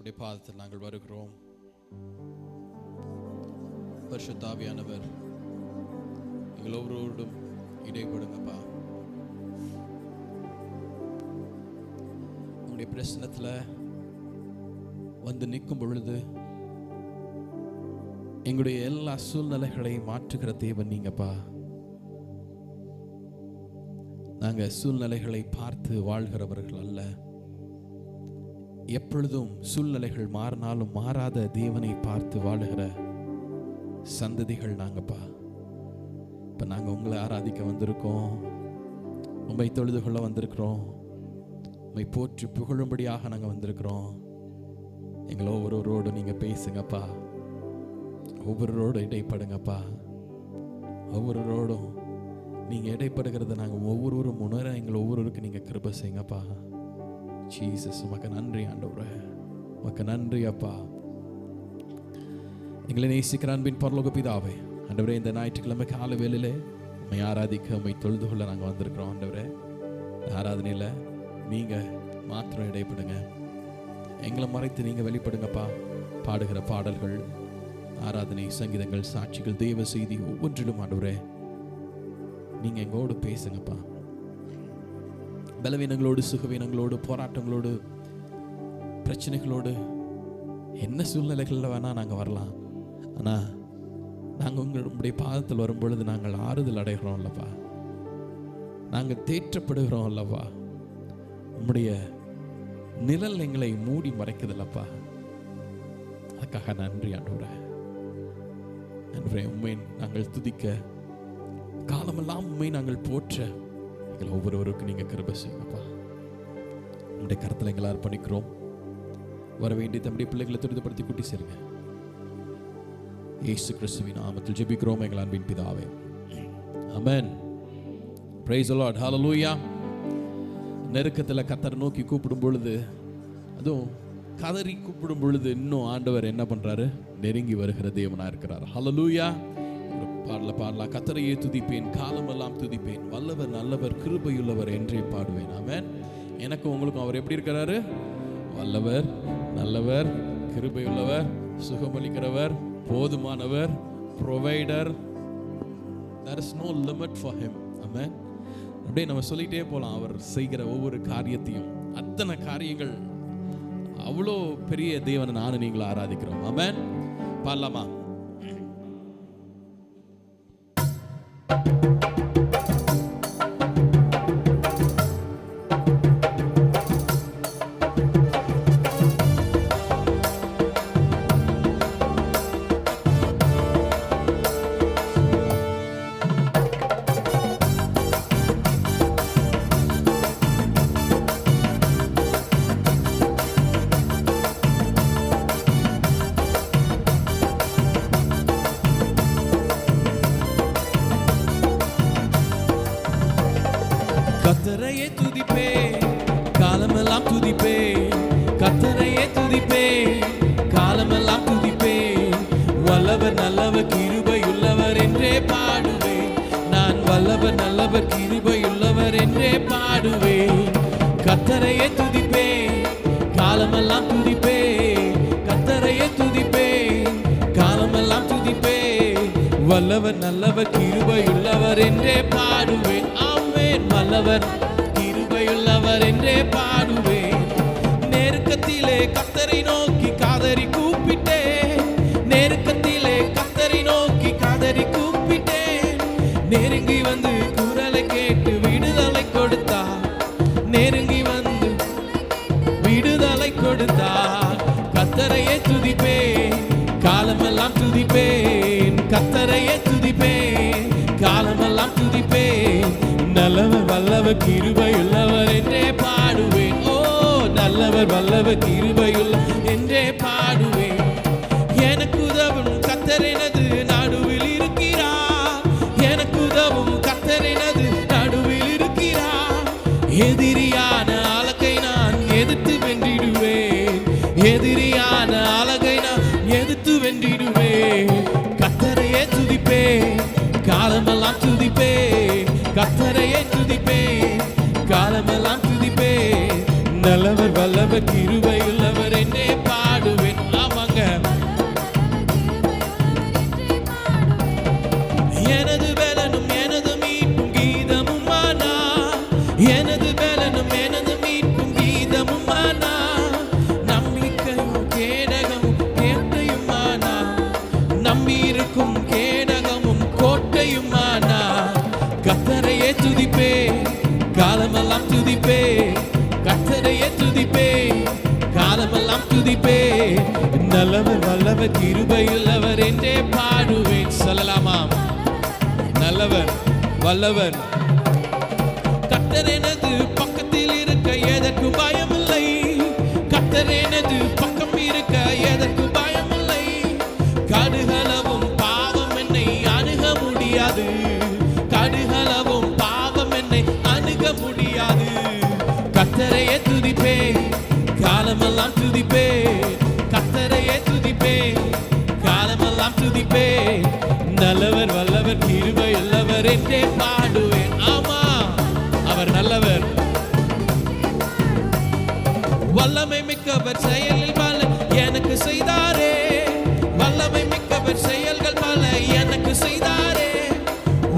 உடைய பாதத்தில் நாங்கள் வருகிறோம். பரிசுத்த ஆவியானவர் எங்கள் ஒவ்வொருவரோடும் இடைப்படுங்கப்பா. உங்களுடைய பிரச்சனத்தில் வந்து நிற்கும் பொழுது எங்களுடைய எல்லா சூழ்நிலைகளை மாற்றுகிற தேவன் நீங்கப்பா. நாங்கள் சூழ்நிலைகளை பார்த்து வாழ்கிறவர்கள் அல்ல. எப்பொழுதும் சூழ்நிலைகள் மாறினாலும் மாறாத தேவனை பார்த்து வாழுகிற சந்ததிகள் நாங்கப்பா. இப்போ நாங்கள் உங்களை ஆராதிக்க வந்திருக்கோம், உண்மை தொழுது கொள்ள வந்திருக்கிறோம், உண்மை போற்றி புகழும்படியாக நாங்கள் வந்திருக்கிறோம். எங்களை ஒவ்வொருவரோடு நீங்கள் பேசுங்கப்பா, ஒவ்வொருவரோடு இடைப்படுங்கப்பா. ஒவ்வொருவரோடும் நீங்கள் இடைப்படுகிறத நாங்கள் ஒவ்வொருவரும் உணர எங்களை ஒவ்வொருவருக்கு நீங்கள் கிருபை செய்யுங்கப்பா. ஜீசஸ், உமக்கு நன்றி ஆண்டவரே, உமக்கு நன்றி அப்பா. எங்களை நேசிக்கிற அன்பின் பரலோக பிதாவே, ஆண்டவரே இந்த ஞாயிற்றுக்கிழமை கால வேளையிலே உண்மை ஆராதிக்க உண்மை தொழுது கொள்ள நாங்கள் வந்திருக்கிறோம். ஆண்டவரே ஆராதனையில் நீங்கள் மாத்திரம் இடைப்படுங்க, எங்களை மறைத்து நீங்கள் வெளிப்படுங்கப்பா. பாடுகிற பாடல்கள், ஆராதனை, சங்கீதங்கள், சாட்சிகள், தேவ செய்தி ஒவ்வொன்றிலும் ஆண்டவரே நீங்கள் எங்களோடு பேசுங்கப்பா. பலவீனங்களோடு, சுகவீனங்களோடு, போராட்டங்களோடு, பிரச்சனைகளோடு, என்ன சூழ்நிலைகளில் வேணால் நாங்கள் வரலாம். ஆனால் நாங்கள் உங்களுடைய பாதத்தில் வரும்பொழுது நாங்கள் ஆறுதல் அடைகிறோம் அல்லப்பா, நாங்கள் தேற்றப்படுகிறோம் அல்லவா. உம்முடைய நிழல் எங்களை மூடி மறைக்குதில்லப்பா. அதுக்காக நன்றி ஆண்டவரே. உண்மை நாங்கள் துதிக்க, காலமெல்லாம் உண்மை நாங்கள் போற்ற எங்களை ஒவ்வொருவருக்கும் நீங்கள் கிருபை செய்யுங்கப்பா. உங்களுடைய கருத்தில் எங்களை அர்ப்பணிக்கிறோம். வர வேண்டிய தம்முடைய பிள்ளைகளை துரிதப்படுத்தி கூட்டி சேருங்க. இயேசு கிறிஸ்துவின் நாமத்தில் ஜெபிக்கிறோம் எங்கள் அன்பின் பிதாவே, ஆமென். பிரைஸ் தி லார்ட், ஹல்லேலூயா. நெருக்கத்தில் கர்த்தரை நோக்கி கூப்பிடும் பொழுது, அதுவும் கதறி கூப்பிடும் பொழுது இன்னும் ஆண்டவர் என்ன பண்றாரு? நெருங்கி வருகிற தேவனா இருக்கிறார். ஹல்லேலூயா. பாடலாம். கர்த்தரையே துதிப்பேன், காலமெல்லாம் துதிப்பேன், வல்லவர் நல்லவர் கிருபையுள்ளவர் என்றே பாடுவேன். ஆமென். எனக்கும் உங்களுக்கும் அவர் எப்படி இருக்கிறாரு? வல்லவர், நல்லவர், கிருபையுள்ளவர், சுகமளிக்கிறவர், போதுமானவர், provider. there is no limit for him. ஆமென். அப்படியே நம்ம சொல்லிட்டே போகலாம். அவர் செய்கிற ஒவ்வொரு காரியத்தையும், அத்தனை காரியங்கள், அவ்வளோ பெரிய தேவனை நானும் நீங்களும் ஆராதிக்கிறோம். ஆமென். பாடலாமா? கர்த்தரையே துதிப்பே, காலமெல்லாம் துதிப்பே, கர்த்தரையே துதிப்பே, காலமெல்லாம் துதிப்பே, வல்லவர் நல்லவர் கிருபையுள்ளவர் என்றே பாடுவே. நான் வல்லவர் நல்லவர் கிருபையுள்ளவர் என்றே பாடுவே. கர்த்தரையே துதிப்பே, காலமெல்லாம் துதிப்பே, கர்த்தரையே துதிப்பே, காலமெல்லாம் துதிப்பே, வல்லவர் நல்லவர் கிருபையுள்ளவர் என்றே பாடுவேன். வல்லவர் கிருபையுள்ளவர் என்றே பாடுவேன். நெருக்கத்திலே கர்த்தரை நோக்கி காதறி கூப்பிட்டேன், நெருக்கத்திலே கர்த்தரை நோக்கி காதறி கூப்பிட்டேன். நெருங்கி வந்து குரலை கேட்டு விடுதலை கொடுத்தார், நெருங்கி வந்து விடுதலை கொடுத்தார். கர்த்தரையே துதிப்பேன், காலமெல்லாம் துதிப்பேன், கர்த்தரையே துதிப்பேன், காலமெல்லாம் துதிப்பேன். நல்லவர் வல்லவர் கிருபையுள்ளவர் என்றே பாடுவேன். ஓ நல்லவர் வல்லவர் கிருபையுள்ளவர் என்றே பாடுவேன். எனக்கு உதவும் கர்த்தர் எனது நடுவில் இருக்கிறார், எனக்கு உதவும் கர்த்தர் எனது நடுவில் இருக்கிறார். எதிரியான அழகை நான் எதிர்த்து வென்றிடுவேன், எதிரியான அழகை நான் எதிர்த்து வென்றிடுவேன். கர்த்தரையே துதிப்பேன், காலமெல்லாம் துதிப்பேன், கர்த்தரையே துதிப்பேன், காலமெல்லாம் துதிப்பேன். நல்லவர் வல்லவர் கிருபையுள்ளவர் என்றே பாடு துதிப்பேன். நல்லவர் வல்லவர் கிருபையுள்ளவர் என்றே பாடுவேன். சொல்லலாமா? நல்லவர் வல்லவர். கர்த்தர் எனது பக்கத்தில் இருக்க எதற்கு பயமில்லை. கர்த்தர் எனது பக்கம் இருக்க எதற்கு பயமில்லை. கடுகளவும் பாவம் என்னை அணுக முடியாது. கடுகளவும் பாவம் என்னை அணுக முடியாது. கர்த்தரையே துதிப்பேன், காலமெல்லாம் துதிப்பேன். கர்த்தரையே துதிப்பேன், காலமெல்லாம் துதிப்பேன். நல்லவர் வல்லவர் கிருபையுள்ளவர் என்றே பாடுவேன். ஆமா, அவர் நல்லவர். வல்லமை மிக்கவர் செயலில் பல எனக்கு செய்தாரே. வல்லமை மிக்கவர் செயல்கள் பல எனக்கு செய்தாரே.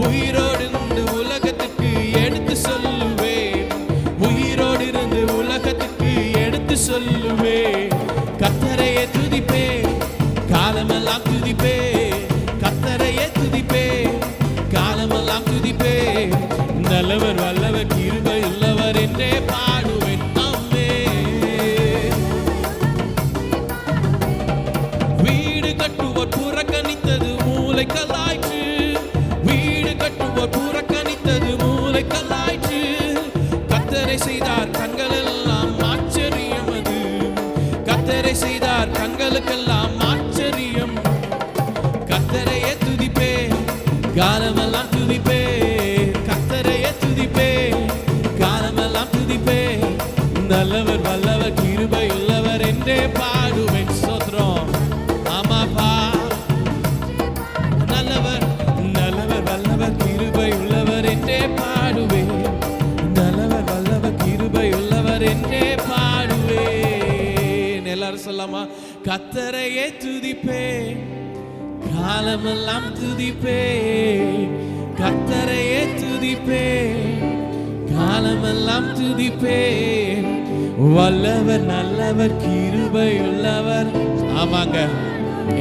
உயிரோடு இருந்து உலகத்துக்கு எடுத்து சொல்லுவேன். உயிரோடு இருந்து உலகத்துக்கு எடுத்து சொல்லுவேன். கர்த்தரையே துதிப்பேன், காலமெல்லாம் துதிப்பேன். கர்த்தரையே துதிப்பேன், காலமெல்லாம் துதிப்பேன். நல்லவர் வல்லவர் கிருபையுள்ளவர் என்றே பாடுவேன். வீடு கட்டுவோர் புறக்கணித்தது மூலைக்கல்லாயிற்று. வீடு கட்டுவோர் புறக்கணித்தது மூலைக்கல்லாயிற்று. கர்த்தரை செய்தார் கண்களெல்லாம் ஆச்சரியம் அது. கர்த்தரை செய்தார் கண்களுக்கெல்லாம் ஆச்சரியம். கர்த்தரையே துதிப்பேன், காலமெல்லாம் துதிப்பேன். கர்த்தரையே துதிப்பேன், காலமெல்லாம் துதிப்பேன். நல்லவர் வல்லவர் கிருபையுள்ளவர் என்றே பாடுவேன். ஸ்தோத்திரம். ஆமாப்பா, நல்லவர் நல்லவர் வல்லவர் கிருபையுள்ளவர் என்றே பாடுவேன். நல்லவர் வல்லவர் கிருபையுள்ளவர் என்றே பாடுவேன். எல்லாரும் சொல்லாமா? கர்த்தரையே துதிப்பேன், காலமெல்லாம் துதிப்பேன். கர்த்தரையே துதிப்பேன், காலமெல்லாம் துதிப்பேன். வல்லவர் நல்லவர் கிருபையுள்ளவர். ஆமாங்க,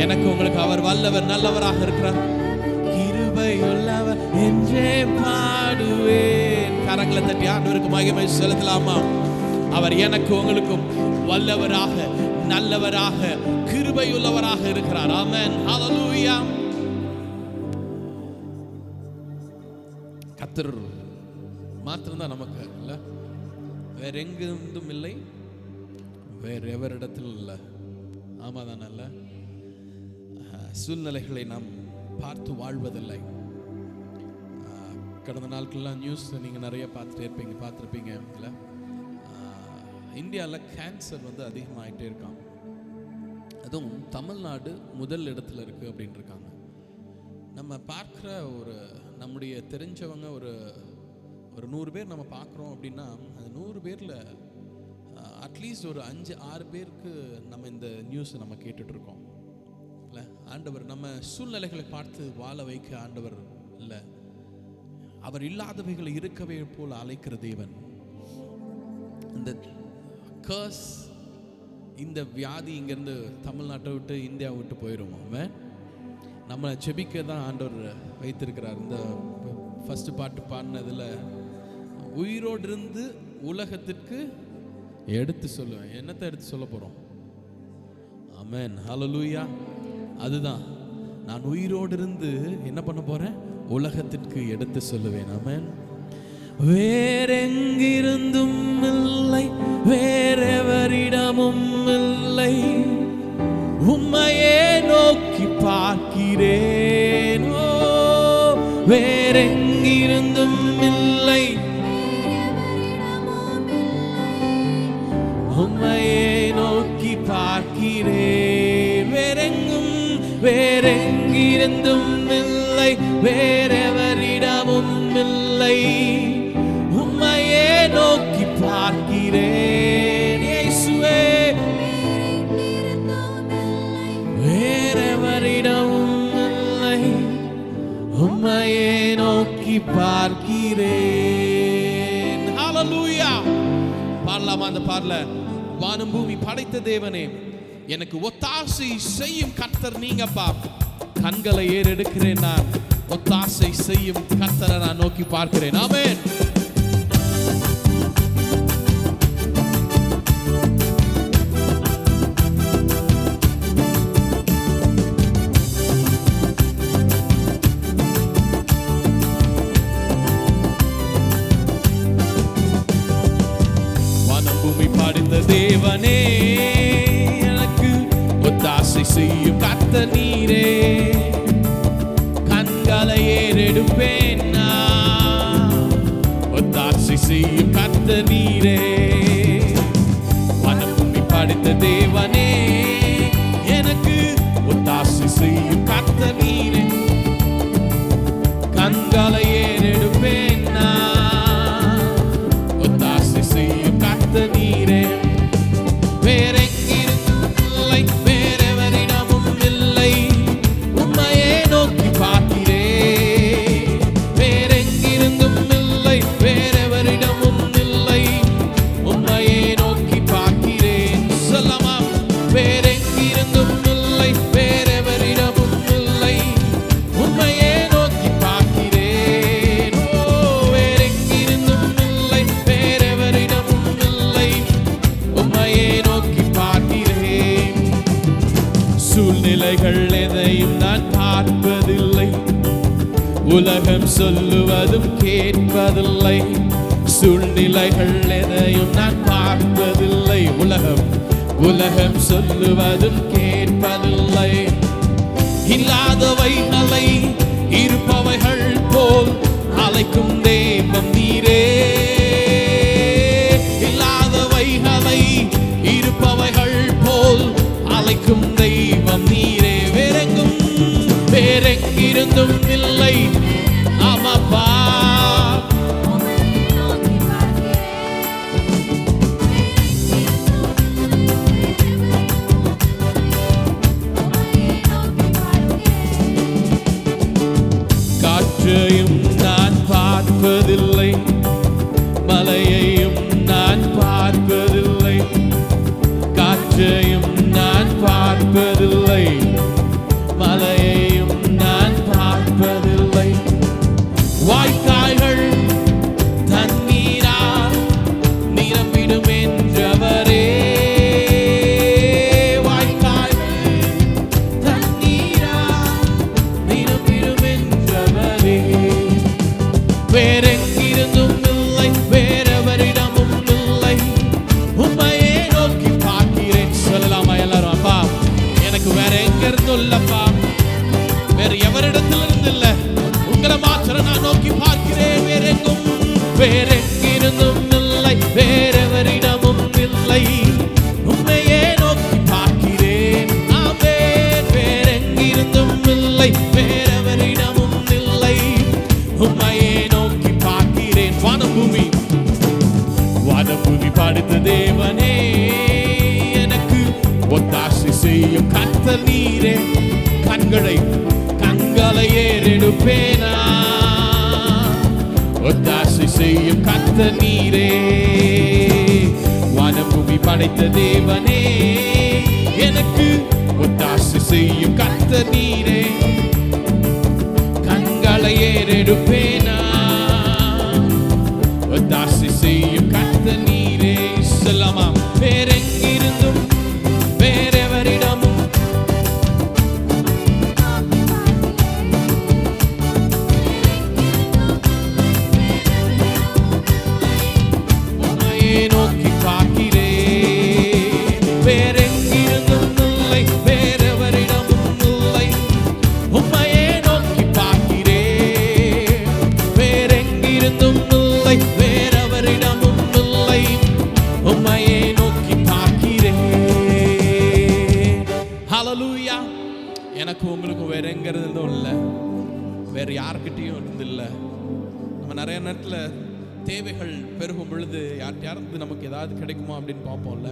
எனக்கு உங்களுக்கு அவர் வல்லவர் நல்லவராக இருக்கிறார். கிருபையுள்ளவர் என்றே பாடுவேன். கரங்களை தட்டி ஆண்டவருக்கு மகிமை செலுத்தலாமா? அவர் எனக்கு உங்களுக்கும் வல்லவராக நல்லவராக கிருபையுள்ளவராக இருக்கிறார். ஆமென், ஹல்லேலூயா. கர்த்தர் மாத்திரம்தான் நமக்கு இல்ல, வேற எங்கும் இல்லை, வேற எவரிடத்தில் இல்லை. ஆமாதான் அல்ல. சூழ்நிலைகளை நாம் பார்த்து வாழ்வதில்லை. கடந்த நாட்கள்லாம் நியூஸ் நீங்கள் நிறைய பார்த்துருப்பீங்க இல்லை? இந்தியாவில் கேன்சர் வந்து அதிகமாகிட்டே இருக்காங்க. அதுவும் தமிழ்நாடு முதல் இடத்துல இருக்குது அப்படின்னு இருக்காங்க. நம்ம பார்க்குற நம்முடைய தெரிஞ்சவங்க ஒரு 100 பேர் நம்ம பார்க்குறோம் அப்படின்னா, அந்த 100 பேரில் அட்லீஸ்ட் ஒரு 5-6 பேருக்கு நம்ம இந்த நியூஸை நம்ம கேட்டுட்ருக்கோம் இல்லை? ஆண்டவர் நம்ம சூழ்நிலைகளை பார்த்து வாழ வைக்க ஆண்டவர் இல்லை, அவர் இல்லாதவைகளை இருக்கவே போல் அழைக்கிற தேவன். இந்த கர்ஸ், இந்த வியாதி இங்கேருந்து தமிழ்நாட்டை விட்டு இந்தியா விட்டு போயிடும். நம்மளை செபிக்க தான் ஆண்டவர் வைத்திருக்கிறார். இந்த ஃபஸ்ட்டு பாட்டு பாடினதில் உயிரோடு இருந்து உலகத்திற்கு எடுத்து சொல்லுவேன். என்னத்தை எடுத்து சொல்ல போகிறோம்? ஆமென், ஹல்லேலூயா. அதுதான், நான் உயிரோடு இருந்து என்ன பண்ண போகிறேன்? உலகத்திற்கு எடுத்து சொல்லுவேன். ஆமென். வேறெங்கிருந்தும் இல்லை, வேறெவரிடமும் இல்லை, உம்மையே நோக்கி பார்க்கிறேன். ஓ, வேறெங்கிருந்தும் இல்லை, உம்மையே நோக்கி பார்க்கிறேன். வேறெங்கிருந்தும் இல்லை, வேறெவரிடமும் இல்லை, உம்மையே நோக்கி பார்க்கிறேன். இயேசுவே, வேறெவரிடமும் இல்லை, உம்மையே நோக்கி பார்க்கிறேன். ஹல்லேலூயா. பாடலாமா அந்த பாடல? வானம் பூமி படைத்த தேவனே, எனக்கு ஒத்தாசை செய்யும் கர்த்தர் நீங்கப்பா. கண்களை ஏறெடுக்கிறேன், நான் ஒத்தாசை செய்யும் கர்த்தரை நான் நோக்கி பார்க்கிறேன். ஆமென். தேவனே, எனக்கு ஒத்தாசை செய்யும் கர்த்தர் நீரே. கண்களை ஏறெடுப்பேன் நான், ஒத்தாசை செய்யும் கர்த்தர் நீரே. வானபூமி படைத்த தேவனே, எனக்கு ஒத்தாசை செய்யும் கர்த்தர் நீரே. கண்களை ஏறெடுப்பேன் நான், ஒத்தாசை செய்யும் கர்த்தர் நீரே. வேறெங்கிருந்தும் இல்லை, வேறெவரிடமும் இல்லை, உம்மையே நோக்கி பார்க்கிறேன். வேறெங்கிருந்தும் இல்லை, வேறெவரிடமும் இல்லை, உம்மையே நோக்கி பார்க்கிறேன். சொல்லமா? வேறெங்கிருந்தும் இல்லை, வேறெவரிடமும் இல்லை, உம்மையே நோக்கி பார்க்கிறேன். ஓ, வேறெங்கிருந்தும் இல்லை, வேறெவரிடமும் இல்லை, உம்மையே நோக்கி பார்க்கிறேன். சூழ்நிலைகள் எதையும் நான் பார்ப்பதில்லை, உலகம் சொல்லுவதும் கேட்பதில்லை. சூழ்நிலைகள் எதையும் நான் பார்ப்பதில்லை, உலகம் சொல்லுவதும் கேட்பதில்லை. இல்லாதவைகளை இருப்பவைகள் போல் அழைக்கும் தெய்வம் நீரே. இல்லாதவைகளை இருப்பவைகள் போல் அழைக்கும் தெய்வம் நீரே. வேறெங்கிருந்தும் இல்லை, ஆமாப்பா. காற்றையும் நான் பார்ப்பதில்லை, மலையையும் நான் பார்ப்பதில்லை. காற்றையும் நான் பார்ப்பதில்லை, மலையையும் நான் பார்ப்பதில்லை. வாய்க்கால்கள் தண்ணீரால் நிரம்பிடும் என்றவரே. வாய்க்கால்கள் தண்ணீரால் நிரம்பிடும் என்றவரே. வேறெங்கிருந்தும் இல்லை, வேறெவரிடமும் இல்லை, உம்மையே நோக்கி பார்க்கிறேன். சொல்லலாமா எல்லாரும்? அப்பா, எனக்கு வேற எங்க இருந்தும் இல்லப்பா, வேற எவரிடத்திலிருந்து இல்ல, உங்களை மாத்திரம் நான் நோக்கி பார்க்கிறேன். வேறெங்கிருந்தும் இல்லை, வேறெவரிடமும் இல்லை, உம்மையே நோக்கி பார்க்கிறேன். ஆமென். வேறெங்கிருந்தும் இல்லை, வேறெவரிடமும் இல்லை, உம்மையே நோக்கி பார்க்கிறேன். வானபூமி படைத்த தேவனே, எனக்கு ஒத்தாசை செய்யும் கர்த்தர் நீரே. கண்களை ஏறெடுப்பேனா, ஒத்தாசை செய்யும் கர்த்தர் நீரே. வானபூமி படைத்த தேவனே, எனக்கு ஒத்தாசை செய்யும் கர்த்தர் நீரே. கண்களை ஏறெடுப்பேனா, ஒத்தாசை செய்யும் கர்த்தர் நீரே. சொல்லலாமா? வேறெங்கிருந்தும் வேறெவரிடமும் உம்மையே நோக்கி பார்க்கிறேன். வேறெங்கிருந்தும் இல்லை, வேறெவரிடமும் இல்லை, உம்மையே நோக்கி பார்க்கிறேன். வேறெங்கிருந்தும் இல்லை, வேறெவரிடமும் இல்லை, உம்மையே நோக்கி பார்க்கிறேன். ஹல்லேலூயா. எனக்கு உங்களுக்கு வேற எங்க இருந்தும் இல்லை, வேற யார்கிட்டையும் இருந்தில்லை. நம்ம நிறைய நேரத்தில் தேவைகள் பெருகும் பொழுது யார்கிட்ட நமக்கு ஏதாவது கிடைக்குமா அப்படின்னு பார்ப்போம்ல.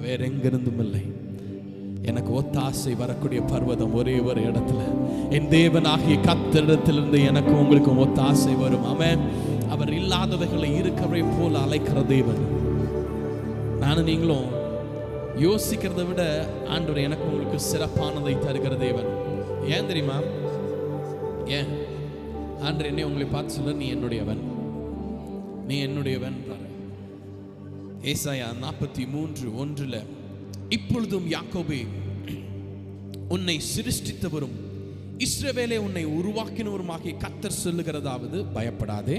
வேற எங்கிருந்தும் இல்லை, எனக்கு ஒத்தாசை வரக்கூடிய பர்வதம் ஒரே ஒரு இடத்துல, என் தேவனாகிய கர்த்தரிடத்திலிருந்து எனக்கு உங்களுக்கும் ஒத்தாசை வரும். ஆமென். அவர் இல்லாதவைகளை இருக்கவே போல அழைக்கிற தேவன். நானும் நீங்களும் யோசிக்கிறதை விட ஆண்டவர் எனக்கு உங்களுக்கு சிறப்பானதை தருகிற தேவன். ஏன் தெரியுமா? ஏன் ஆண்டவர் என்னை உங்களை பார்த்து சொல்ல, நீ என்னுடையவன், நீ என்னுடையவன். ஏசாயா 43:1 இப்பொழுதும் யாக்கோபே, உன்னை சிருஷ்டித்தவரும் இஸ்ரவேலே உன்னை உருவாக்கினவருமாகிய கர்த்தர் சொல்லுகிறதாவது, பயப்படாதே,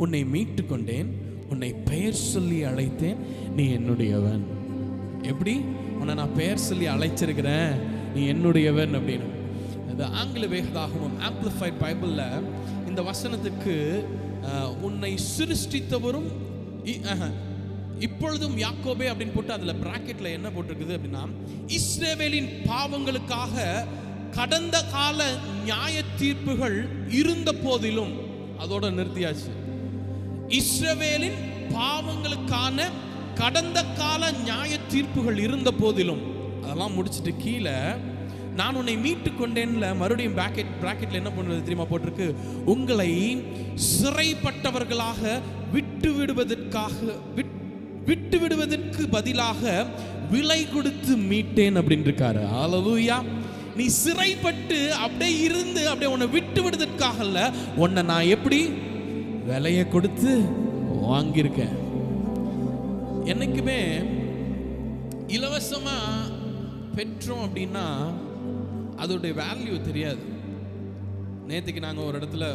உன்னை மீட்டு கொண்டேன், உன்னை பெயர் சொல்லி அழைத்தேன், நீ என்னுடையவன். எப்படி? உன்னை நான் பெயர் சொல்லி அழைச்சிருக்கிறேன், நீ என்னுடையவன் அப்படின்னு. இந்த ஆங்கில வேதாகமம் ஆம்பிளிஃபைட் பைபிள்ல இந்த வசனத்துக்கு உன்னை சிருஷ்டித்தவரும் இப்பொழுதும் யாக்கோபே அப்படின்னு போட்டு அதுல பிராக்கெட்ல என்ன போட்டிருக்குது அப்படின்னா, இஸ்ரவேலின் பாவங்களுக்காக கடந்த கால நியாய தீர்ப்புகள் இருந்த போதிலும், அதோட நிறுத்தியாச்சு. இஸ்ரவேலின் பாவங்களுக்கான கடந்த கால நியாய தீர்ப்புகள் இருந்த போதிலும் அதெல்லாம் முடிச்சுட்டு கீழே நான் உன்னை மீட்டு கொண்டேன்ல மறுபடியும் பிராக்கெட்ல என்ன பண்ணுறது தெரியுமா போட்டிருக்கு, உங்களை சிறைப்பட்டவர்களாக விட்டு விடுவதற்கு பதிலாக விலை கொடுத்து மீட்டேன் அப்படின்னு இருக்காரு. ஹல்லேலூயா. நீ சிறைப்பட்டு அப்படியே இருந்து அப்படியே உன்னை விட்டு விடுவதற்காக இல்ல, உன்னை நான் எப்படி விலையை கொடுத்து வாங்கியிருக்கேன். என்னைக்குமே இலவசமா பெற்றோம் அப்படின்னா அதோடைய வேல்யூ தெரியாது. நேற்றுக்கு நாங்கள் ஒரு இடத்துல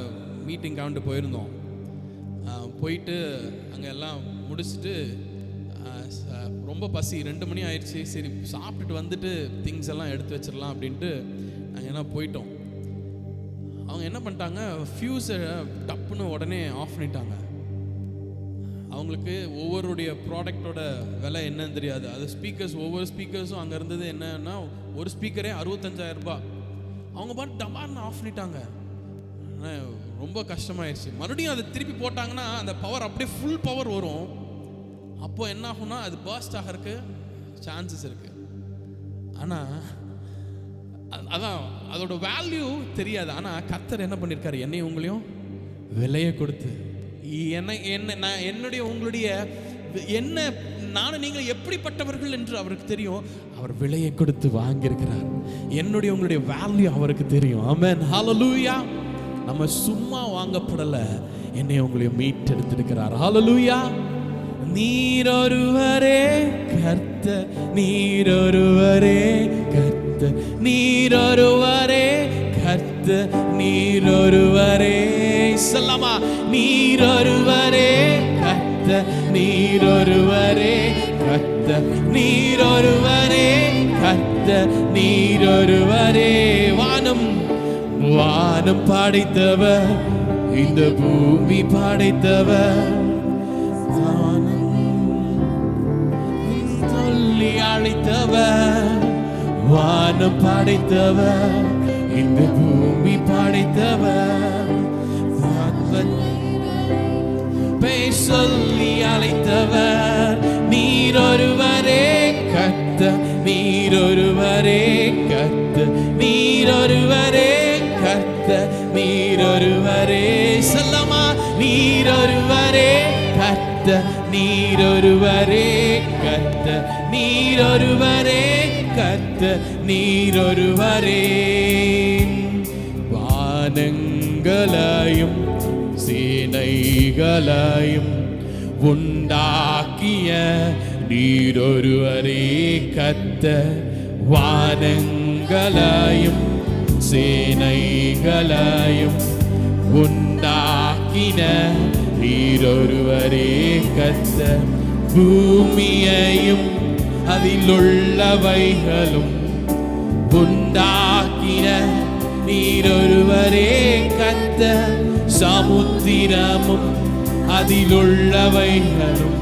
மீட்டிங் கவுண்டு போயிருந்தோம். போயிட்டு அங்கே எல்லாம் முடிச்சுட்டு ரொம்ப பசி, 2 மணி ஆயிடுச்சு. சரி சாப்பிட்டுட்டு வந்துட்டு திங்ஸ் எல்லாம் எடுத்து வச்சிடலாம் அப்படின்ட்டு நாங்கள் என்ன போயிட்டோம். அவங்க என்ன பண்ணிட்டாங்க, ஃபியூஸை டப்புன்னு உடனே ஆஃப் பண்ணிட்டாங்க. அவங்களுக்கு ஒவ்வொருடைய ப்ராடக்டோட விலை என்னன்னு தெரியாது. அது ஸ்பீக்கர்ஸ், ஒவ்வொரு ஸ்பீக்கர்ஸும் அங்கே இருந்தது என்னன்னா, ஒரு ஸ்பீக்கரே 65,000 ரூபாய். அவங்க பாட்டு டமார்னு ஆஃப் பண்ணிட்டாங்க. ரொம்ப கஷ்டமாயிடுச்சு. மறுபடியும் அதை திருப்பி போட்டாங்கன்னா அந்த பவர் அப்படியே ஃபுல் பவர் வரும். அப்போ என்ன ஆகும்னா அது பர்ஸ்ட் ஆகிறதுக்கு சான்சஸ் இருக்கு. ஆனால் அதான் அதோட வேல்யூ தெரியாது. ஆனால் கர்த்தர் என்ன பண்ணியிருக்காரு, என்னையும் உங்களையும் விலையை கொடுத்து என்னுடைய உங்களுடைய என்ன நானும் நீங்கள் எப்படிப்பட்டவர்கள் என்று அவருக்கு தெரியும். அவர் விலையை கொடுத்து வாங்கியிருக்கிறார். என்னுடைய உங்களுடைய வேல்யூ அவருக்கு தெரியும். ஆமென், ஹல்லேலூயா. நம்ம சும்மா வாங்கப்படல, என்னை உங்களையும் மீட்டெடுத்திருக்கிறார். ஹல்லேலூயா. நீரொருவரே கர்த்தர், நீரொருவரே கர்த்தர், நீரொருவரே கர்த்தர், நீரொருவரே. சொல்லமா, நீரொருவரே கர்த்தர், நீரொருவரே கர்த்தர், நீரொருவரே கர்த்தர், நீரொருவரே. வானம் வானம் படைத்தவர், இந்த பூமி படைத்தவர், சொல்லி அழைத்தவர். வானம் படைத்தவர், இந்த பூமி படைத்தவர், சொல்லி அழைத்தவர். நீரொருவரே கர்த்தர், நீரொருவரே கர்த்தர், நீரொருவரே கர்த்தர், நீரொருவரே. சொல்லமா, நீரொருவரே கர்த்தர், நீரொருவரே கர்த்தர், நீரொருவரே கர்த்தர், நீரொருவரே. வானங்களையும் சேனைகளையும் உண்டாக்கிய நீரொருவரே கர்த்தர். வானங்களையும் சேனைகளையும் உண்டாக்கின நீரொருவரே கர்த்தர். பூமியையும் அதிலுள்ளவைகளும் உண்டாக்கின நீரொருவரே கர்த்தர். சமுத்திரமும் அதிலுள்ளவைகளும்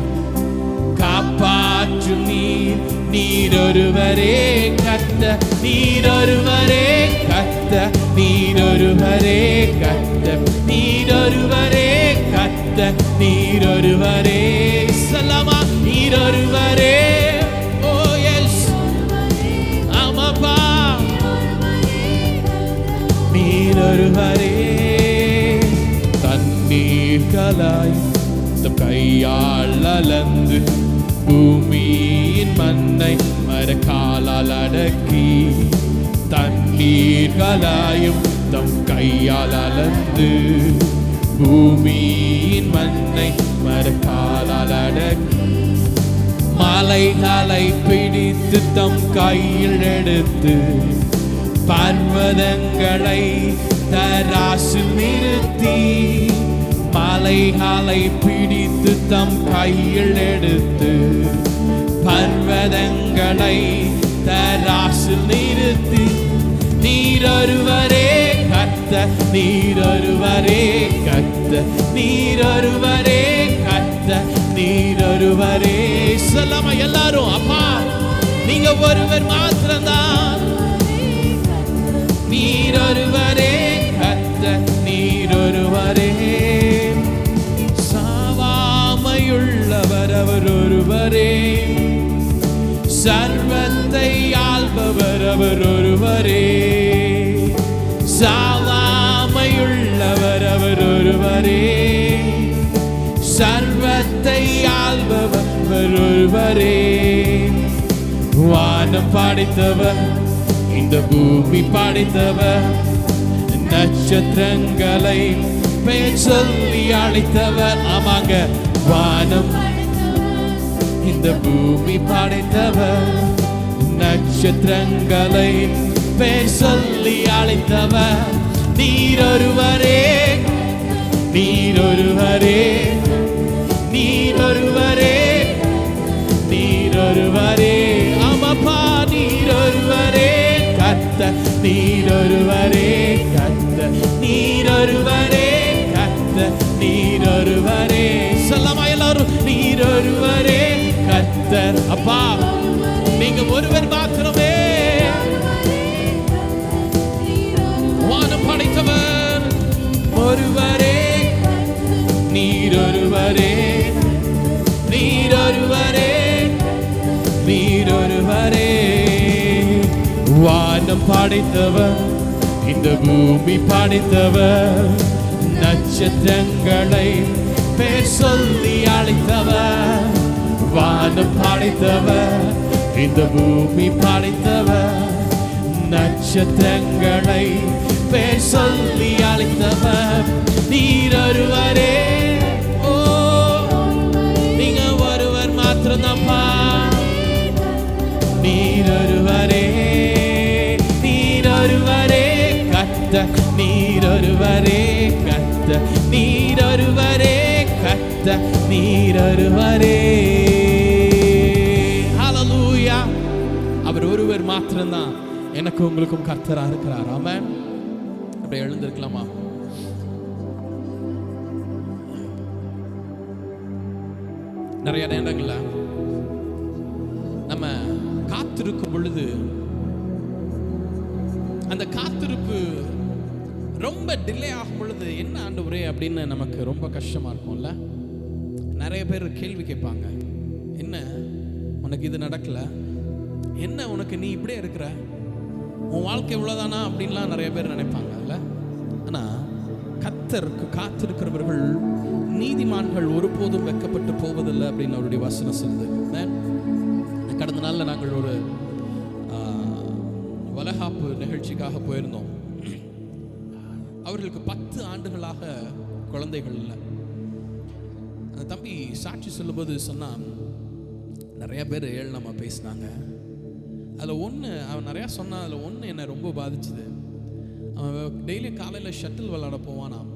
காப்பாற்றும் நீர், நீரொருவரே கர்த்தர், நீரொருவரே கர்த்தர், நீரொருவரே கர்த்தர், நீரொருவரே கர்த்தர், நீரொருவரே. சொல்லமா, நீரொருவரே. ஓ எஸ், ஆமாப்பா, நீரொருவரே. தண்ணீர்களாய் தம் கையால் அளந்து பூமியின் மண்ணை மரக்காலால் அடக்கி, தண்ணீர்களாயும் தம் கையால் அளந்து பூமியின் மண்ணை மரக்காலால் அடக்கி, மலைகளை பிடித்து தம் கையில் எடுத்து பர்வதங்களை தராசில் நிறுத்தி மலைகளை பிடித்து தம் கையில் எடுத்து பர்வதங்களை தராசில் நிறுத்தி நீரொருவரே கர்த்தர், நீரொருவரே கர்த்தர், நீரொருவரே கர்த்தர், நீரொருவரே. சொல்லாம எல்லாரும், அப்பா நீங்க ஒருவர் மாத்திரம்தான். நீரொருவரே கர்த்தர், நீரொருவரே. சாவாமையுள்ளவர் அவர் ஒருவரே, சர்வத்தை ஆள்பவர் அவர் ஒருவரே. சாவாமையுள்ளவர் அவர் ஒருவரே, சர்வத்தை ஆள்பவர் அவர் ஒருவரே. வானம் படைத்தவர், இந்த பூமி படைத்தவர், நட்சத்திரங்களை பெயர் சொல்லி அழைத்தவர். ஆமாங்க, வானம் இந்த பூமி படைத்தவர், நட்சத்திரங்களை பெயர் சொல்லி அழைத்தவர். நீரொருவரே, நீரொருவரே, நீரொருவரே, நீரொருவரே. ஆமாப்பா, நீரொருவரே கர்த்தர், நீரொருவரே கர்த்தர், நீரொருவரே கர்த்தர், நீரொருவரே. சொல்லாமா எல்லாரும், நீரொருவரே கர்த்தர். அப்பா நீங்க ஒருவர் மாத்திரமே. வானம் படைத்தவர் ஒருவரே, நீரொருவரே, நீரொருவரே, நீரொருவரே. வானம் படைத்தவர், இந்த பூமி படைத்தவர், நட்சத்திரங்களை பெயர் சொல்லி அழைத்தவர். வானம் படைத்தவர், இந்த பூமி படைத்தவர், நட்சத்திரங்களை பெயர் சொல்லி அழைத்தவர். நீரொருவரே, ஓ நீங்க ஒருவர் மாத்திரம்தான்ப்பா. நீரொருவரே, நீரொருவரே கர்த்தர், நீரொருவரே கர்த்தர், நீரொருவரே கர்த்தர், நீரொருவரே. ஹல்லேலூயா. அவர் ஒருவர் மாத்திரம்தான் எனக்கு உங்களுக்கும் கர்த்தரா இருக்கிறார். ஆமென். அப்படியே எழுந்திருக்கலாமா? நிறைய நேரங்கள்ல நம்ம காத்திருக்கும் பொழுது அந்த காத்திருப்பு ரொம்ப டிலே ஆகும் பொழுது என்ன ஆண்டவரே அப்படின்னு நமக்கு ரொம்ப கஷ்டமா இருக்கும்ல. நிறைய பேர் கேள்வி கேட்பாங்க, என்ன உனக்கு இது நடக்கல, என்ன உனக்கு நீ இப்படியே இருக்கிற, உன் வாழ்க்கை இவ்வளவுதானா அப்படின்லாம் நிறைய பேர் நினைப்பாங்கல்ல. ஆனா கர்த்தருக்கு காத்திருக்கிறவர்கள் நீதிமான்கள் ஒருபோதும் வெட்கப்பட்டு போவதில்லை அப்படின்னு அவருடைய வசனம் சொல்லுது. கடந்த நாளில் நாங்கள் ஒரு வளகாப்பு நிகழ்ச்சிக்காக போயிருந்தோம். அவர்களுக்கு 10 ஆண்டுகளாக குழந்தைகள் இல்லை. அந்த தம்பி சாட்சி சொல்லும்போது சொன்னான், நிறைய பேர் ஏளனமாக பேசினாங்க. அதில் ஒன்று அவன் நிறையா சொன்னான். அதில் ஒன்று என்னை ரொம்ப பாதிச்சுது. அவன் டெய்லி காலையில் ஷட்டில் விளையாட போவானாம்.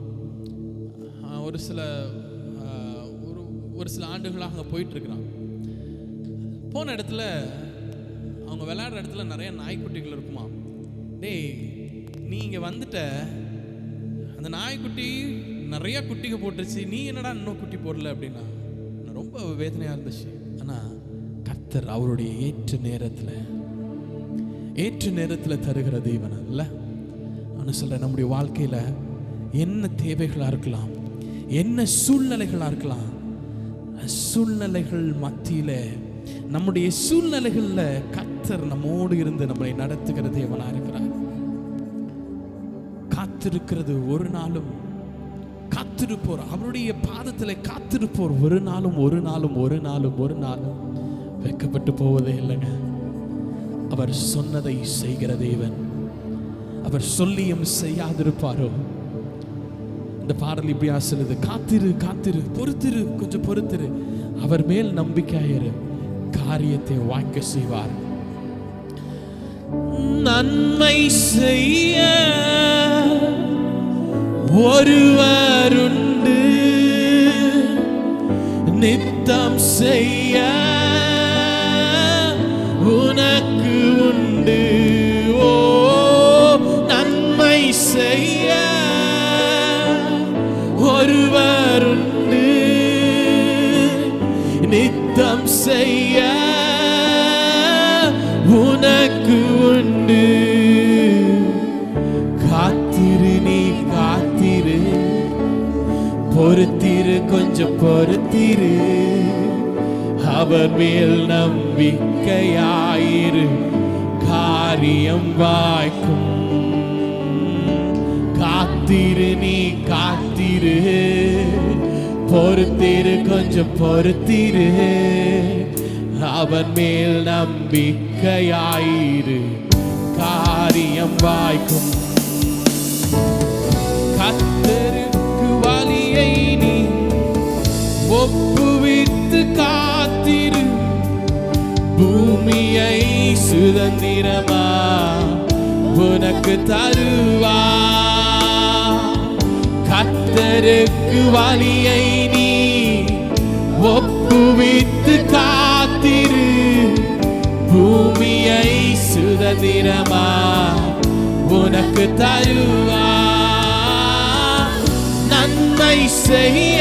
ஒரு சில ஆண்டுகளாக அங்கே போயிட்டுருக்கிறான். போன இடத்துல அவங்க விளையாடுற இடத்துல நிறைய நாய்க்குட்டிகள் இருக்குமா. டேய் நீ இங்கே வந்துட்ட, அந்த நாய்க்குட்டி நிறைய குட்டிகள் போட்டுருச்சு, நீ என்னடா இன்னும் குட்டி போடல அப்படின்னா ரொம்ப வேதனையாக இருந்துச்சு. ஆனால் கர்த்தர் அவருடைய ஏற்ற நேரத்தில் தருகிற தேவன் இல்லை. நான் சொல்கிறேன், நம்முடைய வாழ்க்கையில் என்ன தேவைகளாக இருக்கலாம், என்ன சூழ்நிலைகளாக இருக்கலாம், சூழ்நிலைகள் மத்தியில் நம்முடைய சூழ்நிலைகளில் கர்த்தர் நம்மோடு இருந்து நம்மளை நடத்துகிற தேவனாக இருக்கிறார். காத்திருக்கிறது ஒரு நாளும், காத்திருப்போர் அவருடைய பாதத்தில் காத்திருப்போர் ஒரு நாளும் வெட்கப்பட்டு போவதே இல்லைங்க. அவர் சொன்னதை செய்கிற தேவன். அவர் சொல்லியும் செய்யாதிருப்பாரோ? இந்த பாடல் இப்படியா சொல்லுது, காத்திரு, பொறுத்திரு, கொஞ்சம் பொறுத்திரு, அவர் மேல் நம்பிக்கையாயிரு, காரியத்தை வாய்க்க செய்வார். நன்மை செய்ய ஒருவர் உண்டு, நித்தம் செய்ய உனக்கு உண்டு. ஓ நன்மை செய்ய ஒருவர் உண்டு. நித்தம் செய்ய உனக்கு உண்டு. காத்திரு நீ காத்திரு, பொறுத்திரு கொஞ்சம் பொறுத்திரு, அவர் மேல் நம்பிக்கையாயிரு, காரியம் வாய்க்கும். காத்திரு நீ காத்திரு, பொறுத்திரு கொஞ்சம் பொறுத்திரு, அவர் மேல் நம்பிக்கையாயிரு, காரியம் வாய்க்கும். கர்த்தருக்கு வழியை நீ ஒப்புவித்து காத்திரு, பூமியை சுதந்திரமா உனக்கு தருவா. கர்த்தருக்கு வழியை நீ ஒப்புவித்து காத்திரு, பூமியை சுதந்திரமா உனக்கு தருவா. நன்மை செய்ய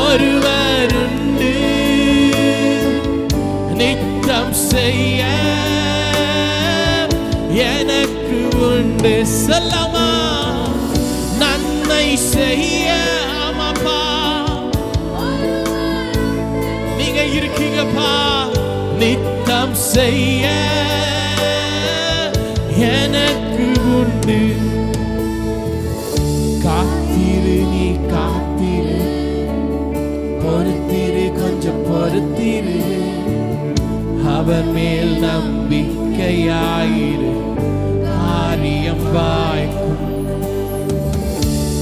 ஒருவர் உண்டு. நித்தம் செய்ய எனக்கு உண்டு. சொல்லமா நன்மை செய்ய. ஆமாப்பா நீங்க இருக்கீங்கப்பா. நித்தம் செய்ய எனக்கு உண்டு. காத்திரு நீ காத்திரு, பொறுத்திரு கொஞ்சம் பொறுத்திரு, அவர் மேல் நம்பிக்கையாயிரு, காரியம் வாய்க்கும்.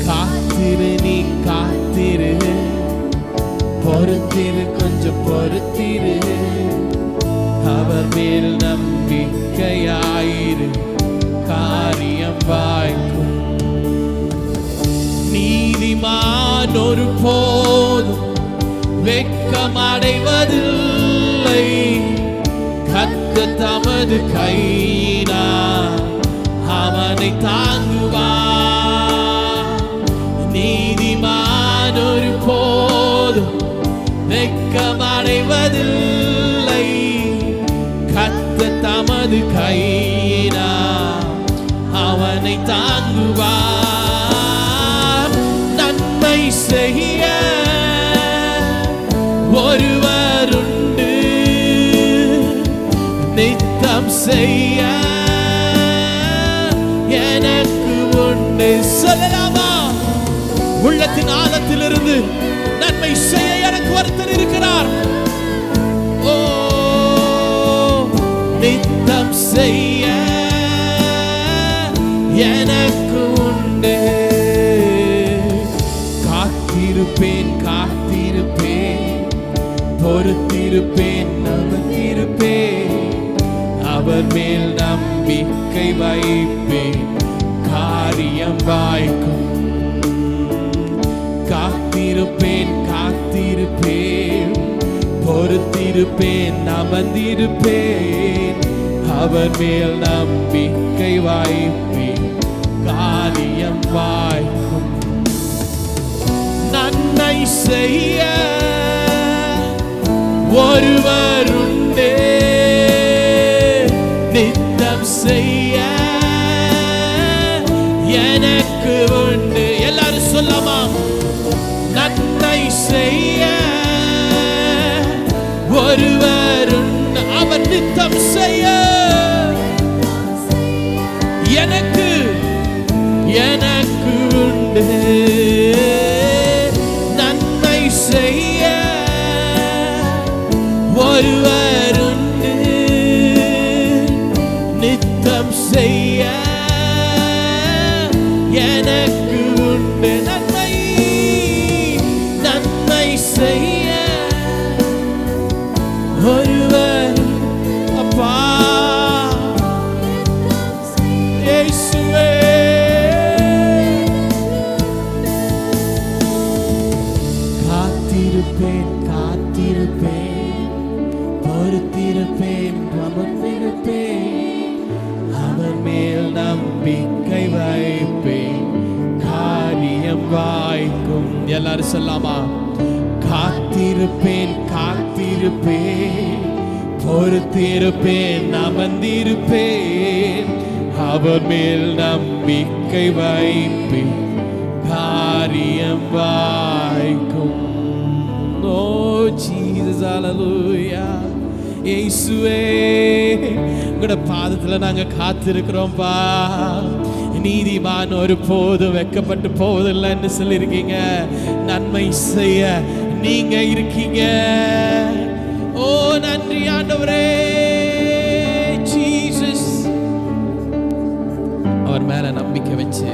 காத்திரு நீ காத்திரு, பொறுத்திரு கொஞ்சம் பொறுத்திரு, அவர் மேல் நம்பிக்கையாயிரு, காரியம் வாய்க்கும். நீதிமான் ஒரு போதும் வெட்கமடைவதில்லை, கர்த்தர் தமது கையினால் அவனை தாங்குவார். நீதிமான் ஒரு போதும் வெட்கமடைவதில்லை, கர்த்தர் தமது கையினால் அவனை தாங்குவார். நன்மை செய்ய ஒருவர் உண்டு. நித்தம் செய்ய எனக்கு உண்டு. சொல்லலாமா உள்ளத்தின் ஆழத்திலிருந்து நன்மை செய்ய எனக்கு ஒருத்தர் இருக்கிறார். ஓ நித்தம் செய்ய எனக்கு உண்டு. காத்திருப்பேன் காத்திருப்பேன், பொறுத்திருப்பேன் நம்பியிருப்பேன், அவர் மேல் நம்பிக்கை வைப்பேன், காரியம் வாய்க்கும். காத்திருப்பேன் காத்திருப்பேன், பொறுத்திருப்பேன் அமர்ந்திருப்பேன், அவர் மேல் நம்பிக்கை வைப்பேன், காரியம் வாய்க்கும். நன்மை செய்ய ஒருவர் உண்டே, நித்தம் செய்ய எனக்கு உண்டு. எல்லாரும் சொல்லமா நன்மை செய்ய ஒருவர் உண்டு. அவர் நித்தம் செய்ய எனக்கு எனக்கு உண்டு. நன்மை செய்ய ஒருவர் உண்டு. நித்தம் நம்பிக்கை வைப்பேன், காரியம் வாய்க்கும். எல்லாரும் சொல்லாமா? காத்திருப்பேன் காத்திருப்பேன், பொறுத்திருப்பேன் அமர்ந்திருப்பேன், அவர் மேல் நம்பிக்கை வைப்பேன், காரியம் வாய்க்கும். ஓ ஜீசஸ், ஹல்லேலூயா. இயேசுவே, உங்களோட பாதத்துல நாங்க காத்திருக்கிறோம்பா. நீதிமான் ஒரு போதும் வெட்கப்பட்டு போவதில்லைன்னு சொல்லியிருக்கீங்க. நன்மை செய்ய நீங்க இருக்கீங்க. ஓ நன்றி ஆண்டவரே. ஜீசஸ், அவர் மேல நம்பிக்கை வச்சு,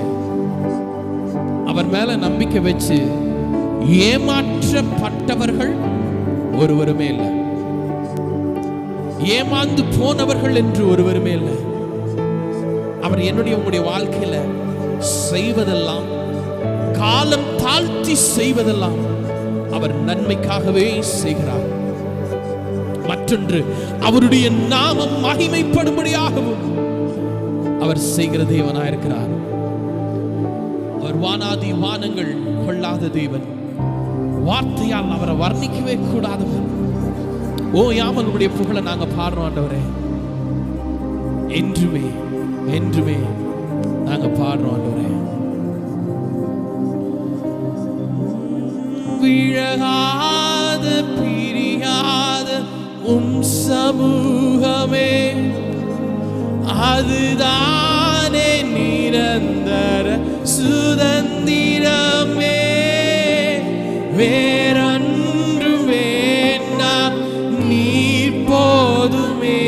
அவர் மேல நம்பிக்கை வச்சு ஏமாற்றப்பட்டவர்கள் ஒருவருமே இல்லை, ஏமாந்து போனவர்கள் என்று ஒருவருமே இல்லை. அவர் என்னுடைய உங்களுடைய வாழ்க்கையில செய்வதெல்லாம், காலம் தாழ்த்தி செய்வதெல்லாம் அவர் நன்மைக்காகவே செய்கிறார். மற்றொன்று, அவருடைய நாமம் மகிமைப்படும்படியாகவும் அவர் செய்கிற தேவனாயிருக்கிறார். அவர் வானாதி வானங்கள் கொள்ளாத தேவன், வார்த்தையால் அவரை வர்ணிக்கவே கூடாதவர். ஓ யாமல் உடைய புகழை நாங்க பாடுறோம் ஆண்டவரே. என்றுமே என்றுமே நாங்க பாடுறோம் ஆண்டவரே. விழகாத பிரியாத சமூகமே, அதுதானே நிரந்தர சுதந்திரமே. வேறொன்று வேண்டாம், நீர் போதுமே,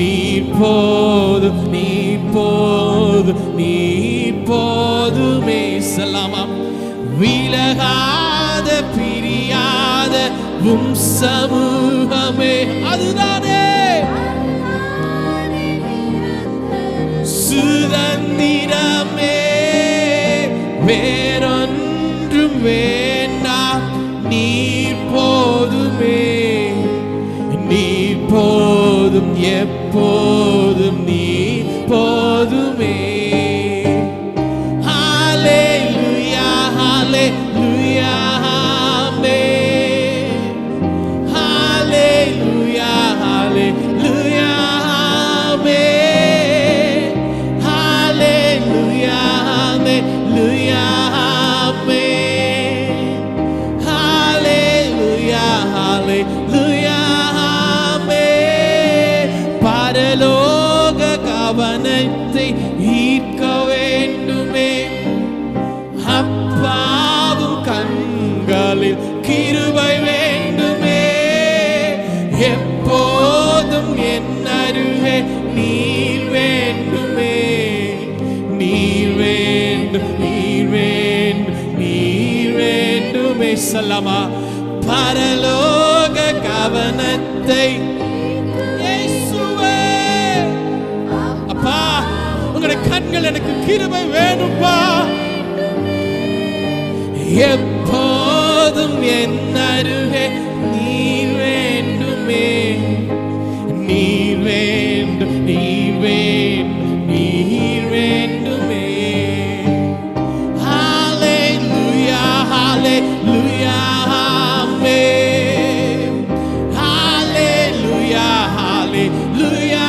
நீர் போதும், நீர் போதும், நீர் போதுமே. சொல்லாமா? விலகாத பிரியாத சமூகமே, அதுதானே சுதந்திரமே. வேறொன்றும் வேண்டாம், நீர் போதுமே, நீர் போதும், எப்போதும் நீர் போதுமே. ஹல்லேலூயா, ஹல்லேலூயா, ஆமென். ஹல்லேலூயா, ஹல்லேலூயா, ஆமென். ஹல்லேலூயா, ஹல்லேலூயா, ஆமென். ஹல்லேலூயா, ஹல்லேலூயா, ஆமென். பரலோக கவனத்தை ஈர்க்க வேண்டுமே, அப்பாவும் கண்களில் கிருபை வேண்டுமே. எப்போதும் என் அருகே நீர் வேண்டுமே, நீர் வேண்டும், நீர் வேண்டும், நீர் வேண்டுமே. சொல்லமா? பரலோக கவனத்தை இயேசுவே. அப்பா, உங்களுடைய கண்கள் எனக்கு கிருபை வேணும்பா. எப்போதும் என் அருகே நீர் வேண்டுமே, நீர் வேண்டும், நீர் வேண்டும், நீர் வேண்டுமே. ஹல்லேலூயா, ஹல்லேலூயா, ஆமென். ஹல்லேலூயா, ஹல்லேலூயா,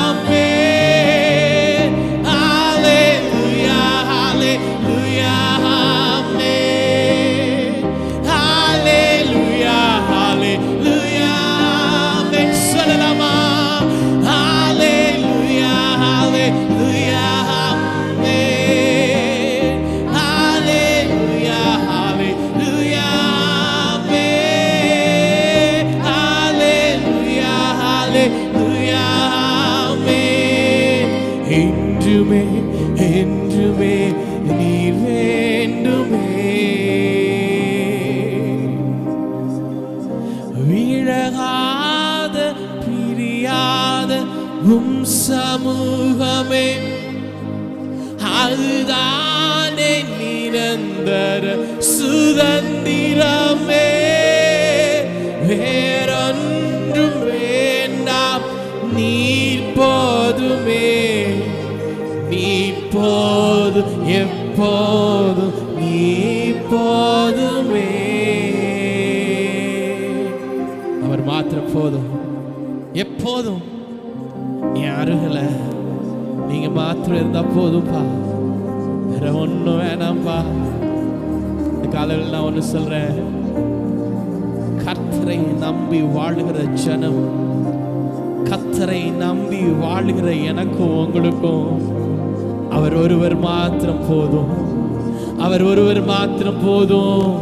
ஆமென். ஹல்லேலூயா, ஹல்லேலூயா, ஆமென். ஹல்லேலூயா, ஹல்லேலூயா, ஆமென். சொல்லலாமா? ஹல்லேலூயா, ஹல்லேலூயா, ஆமென். ஹல்லேலூயா, ஹல்லேலூயா, ஆமென். ஹல்லேலூயா, ஹல்லேலூயா, ஆமென். என்றுமே என்றுமே நீர் வேண்டுமே, விலகாத பிரியாத சமூகமே, அதுதானே நிரந்தர சுதந்திரமே. வேறொன்றும் வேண்டாம், நீர் போதுமே, நீ போதும், எப்போதும் நீ போதுமே. அவர் மாத்திரம் போதும், எப்போதும் என் அருகில நீங்க மாத்திரம் இருந்தா போதும்பா, வேற ஒண்ணும் வேணாம்பா. இந்த காலையில் நான் ஒண்ணு சொல்றேன், கர்த்தரை நம்பி வாழுகிற ஜனம், கர்த்தரை நம்பி வாழுகிற எனக்கும் உங்களுக்கும் அவர் ஒருவர் மாத்திரம் போதும், அவர் ஒருவர் மாத்திரம் போதும்.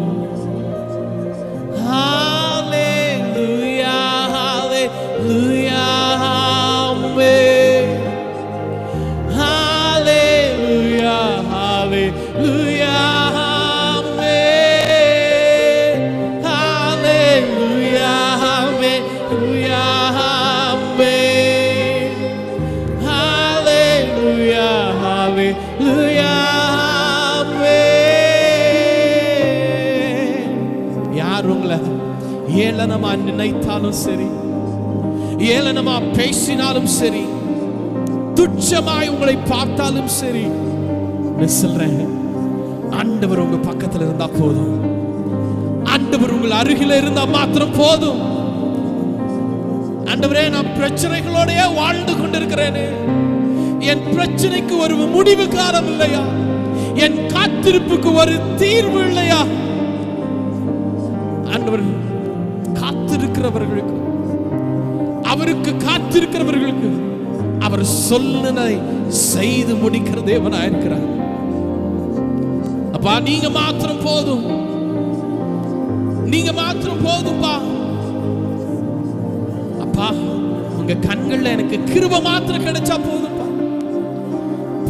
ஹalleluya hallelujah amen hallelujah hallelujah amen hallelujah hallelujah amen hallelujah hallelujah amen. யார் உங்களை ஏளனமா நினைத்தாலும் சரி, ஏளனமா பேசினாலும் சரி, துச்சமாய் உங்களை பார்த்தாலும் சரி, சொல்றேன், ஆண்டவர் உங்க பக்கத்துல இருந்தா போதும், ஆண்டவர் உங்கள் அருகில இருந்தா மாத்திரம் போதும். ஆண்டவரே, நான் பிரச்சனைகளோடயே வாழ்ந்து கொண்டிருக்கிறேனே, என் பிரச்சனைக்கு ஒரு முடிவு காலம் இல்லையா, என் காத்திருப்புக்கு ஒரு தீர்வு இல்லையா? ஆண்டவர் காத்திருக்கிறவர்களுக்கு, அவருக்கு காத்திருக்கிறவர்களுக்கு அவர் சொன்னதை செய்து முடிக்கிற தேவனாய் இருக்கிறார். அப்பா, நீங்க மாத்திரம் போதும், நீங்க மாத்திரம் போதும்பா. அப்பா, உங்க கண்கள்ல எனக்கு கிருபை மாத்திரம் கிடைச்சா போதும்பா.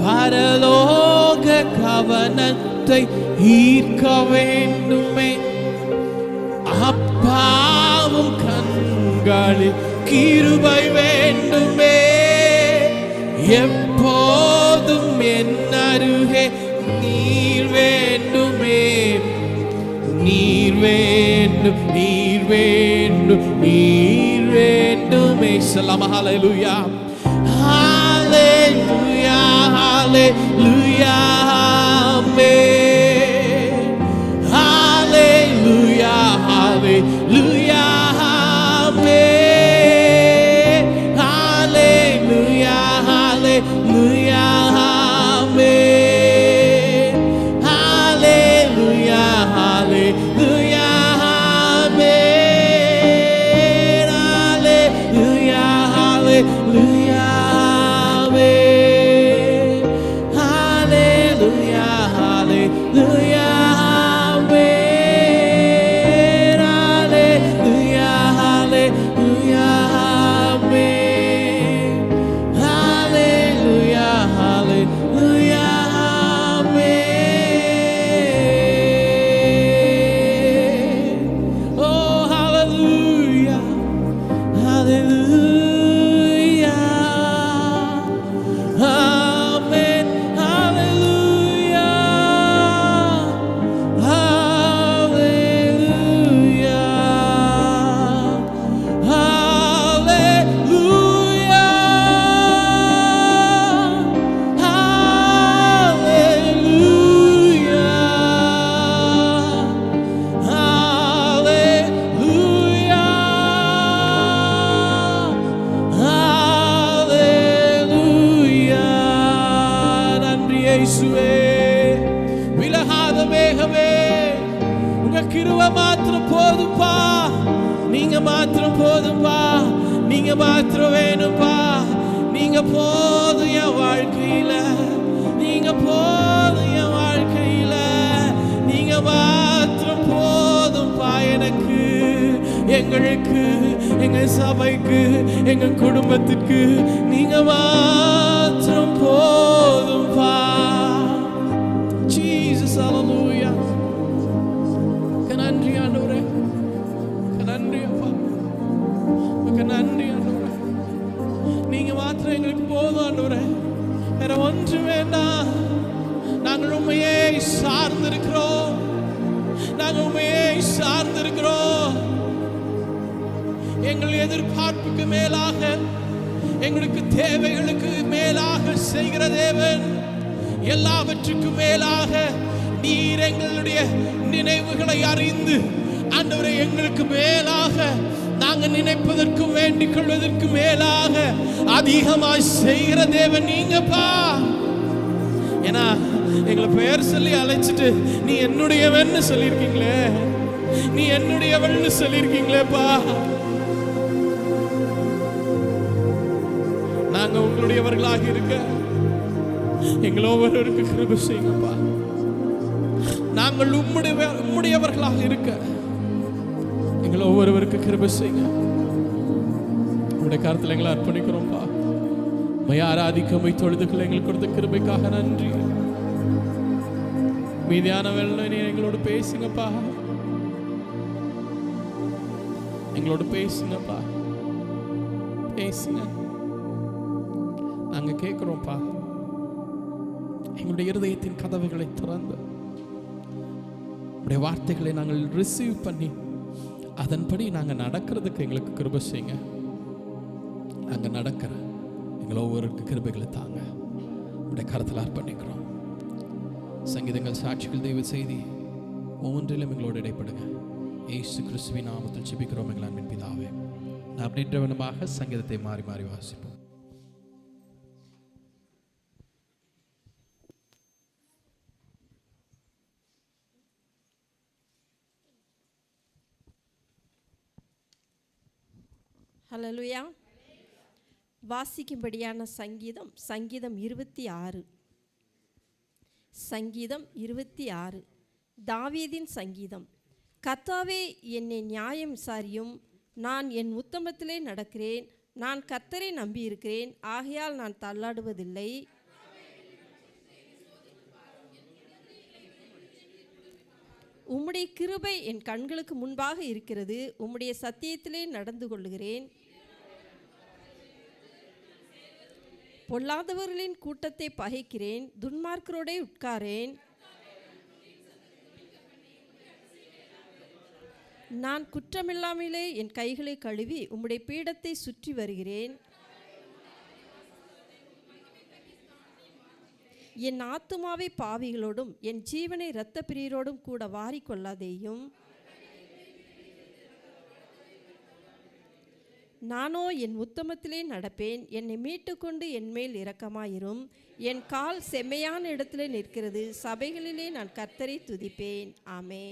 பரலோக கவனத்தை ஈர்க்க வேண்டுமே, அப்பாவும் கண்களில் கிருபை வேண்டுமே, எப்போதும் என் அருகே நீர் வேண்டுமே, நீர் வேண்டும், நீர் வேண்டும், நீர் வேண்டுமே. சொல்லலாம் ஹalleluya hallelujah hallelujah amen hallelujah hallelujah amen hallelujah hallelujah amen hallelujah hallelujah amen hallelujah hallelujah amen hallelujah hallelujah விலகாத மேகமே, உங்க கிருபை மாத்திரம் போதும்பா, நீங்க மாத்திரம் போதும்பா, நீங்க மாத்திரம் வேணும்பா, நீங்க போதும் என் வாழ்க்கையில, நீங்க போதும் என் வாழ்க்கையில, நீங்க மாத்திரம் போதும்பா. எனக்கு, எங்களுக்கு, எங்க சபைக்கு, எங்க குடும்பத்திற்கு நீங்க மாத்திரம் போதும்பா. ஜீசஸ் ஹalleluya. நன்றி ஆண்டவரே, நன்றி அப்பா, நன்றி ஆண்டவரே. நீங்க மாத்திரம் எங்களுக்கு போதும் ஆண்டவரே, வேற ஒன்று வேண்டாம். நாங்கள் உண்மையே சார்ந்திருக்கிறோம், நாங்கள் உண்மையே சார்ந்திருக்கிறோம். எங்கள் எதிர்பார்ப்புக்கு மேலாக, எங்களுக்கு தேவைகளுக்கு மேலாக செய்கிற தேவன், எல்லாவற்றுக்கும் மேலாக நீர் எங்களுடைய நினைவுகளை அறிந்து ஆண்டவரே எங்களுக்கு மேலாக நாங்கள் நினைப்பதற்கும் வேண்டிக் கொள்வதற்கு மேலாக அதிகமாய் செய்கிற தேவன் நீங்கப்பா. ஏன்னா எங்களை பெயர் சொல்லி அழைச்சிட்டு நீ என்னுடையவன்னு சொல்லியிருக்கீங்களே, நீ என்னுடையவள்னு சொல்லியிருக்கீங்களேப்பா. நாங்க உங்களுடையவர்களாக இருக்க எங்களை ஒவ்வொருவருக்கு கிருபை செய்யுங்கப்பா. நாங்கள் உம்முடையவர்களாக இருக்க எங்களை ஒவ்வொருவருக்கு கிருபை செய்யுங்க. உங்களுடைய கருத்தில் எங்களை அர்ப்பணிக்கிறோம்ப்பா. மை ஆராதிக்க மை தொழுதுகள் எங்களுக்கு கொடுத்த கிருபைக்காக நன்றி. மீதியான வேலை நீ எங்களோடு பேசுங்கப்பா, எங்களோடு பேசுங்கப்பா, பேசுங்க. நாங்க கேட்கிறோம்ப்பா. எங்களுடைய இருதயத்தின் கதவுகளை திறந்து உடைய வார்த்தைகளை நாங்கள் ரிசீவ் பண்ணி அதன்படி நாங்கள் நடக்கிறதுக்கு எங்களுக்கு கிருபை செய்யுங்க. நாங்கள் நடக்கிற எங்களை ஒவ்வொருக்கு கிருபைகளை தாங்க உடைய கருத்தில் அர்ப்பணிக்கிறோம். சங்கீதங்கள், சாட்சிகள், தெய்வ செய்தி ஒவ்வொன்றிலும் எங்களோடு இடைப்படுங்க. இயேசு கிறிஸ்துவின் நாமத்தில் ஜெபிக்கிறோம் எங்கள் அன்பின் பிதாவே. நான் அப்படின்றவனமாக சங்கீதத்தை மாறி மாறி வாசிப்போம். ஹல்லேலூயா. வாசிக்கும்படியான சங்கீதம் சங்கீதம் 26. சங்கீதம் 26 தாவீதின் சங்கீதம். கர்த்தாவே, என்னை நியாயம் விசாரியும். நான் என் உத்தமத்திலே நடக்கிறேன். நான் கர்த்தரை நம்பியிருக்கிறேன், ஆகையால் நான் தள்ளாடுவதில்லை. உம்முடைய கிருபை என் கண்களுக்கு முன்பாக இருக்கிறது. உம்முடைய சத்தியத்திலே நடந்து கொள்ளுகிறேன். பொல்லாதவர்களின் கூட்டத்தை பகைக்கிறேன், துன்மார்க்கரோடே உட்காரேன். நான் குற்றமில்லாமலே என் கைகளை கழுவி உம்முடைய பீடத்தை சுற்றி வருகிறேன். என் ஆத்துமாவை பாவிகளோடும் என் ஜீவனை இரத்த பிரியரோடும் கூட வாரிக்கொள்ளாதேயும். நானோ என் உத்தமத்திலே நடப்பேன். என்னை மீட்டுக்கொண்டு என்மேல் இரக்கமாயிரும். என் கால் செம்மையான இடத்திலே நிற்கிறது. சபைகளிலே நான் கர்த்தரை துதிப்பேன். ஆமென்.